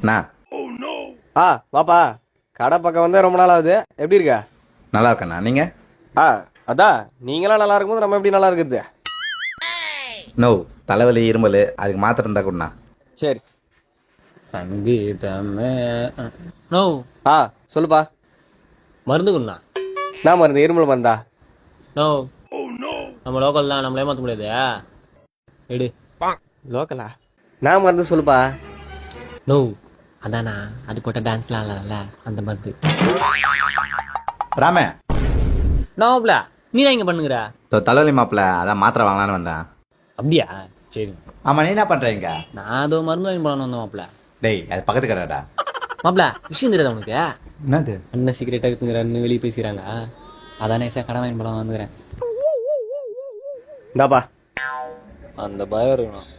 அண்ணா வாப்பா. கடை பக்கம் வந்து ரொம்ப நாள் ஆகுது. எப்படி இருக்க? நல்லா இருக்கண்ணா. நீங்க? அதான் நீங்களாம் நல்லா இருக்கும்போது நம்ம எப்படி நல்லா இருக்குது? நோ, தலைவலி இருமல் அதுக்கு மாத்திரை இருந்தா கொடுண்ணா. சரி. சங்கீதமே நோ சொல்லுப்பா. மருந்து குண்ணா. நான் மருந்து இருமல் மருந்தா? நோ நம்ம லோக்கல் தான், நம்மளே மாற்ற முடியாது. எடு லோக்கலா? நான் மருந்து சொல்லுப்பா. நோ அதானா, அது போட்ட டான்ஸ்லாம் இல்லைல்ல, அந்த மருந்து. ராமே, நோப்ல நீ தான் இங்கே பண்ணுங்கிற. தலைவலி மாப்பிள்ள, அதான் மாத்திரை வாங்கலான்னு வந்தேன். அப்படியா? சரி. ஆமா, நீ என்ன பண்றீங்க? நான் அதோ மருந்து வாங்கி போகலான்னு வந்தேன் மாப்பிள்ள. டேய், அது பக்கத்து கடைடா. மாப்பிள்ள விஷயம் தெரியாதா உனக்கு? என்னது? அண்ணன் சீக்கிரட்டாக இருக்குங்கிறாருன்னு வெளியே பேசுகிறாங்க. அதானே சார் கடை வாங்கி போகலாம் வந்துக்கிறேன். இந்தாப்பா. அந்த பயம் இருக்கணும்.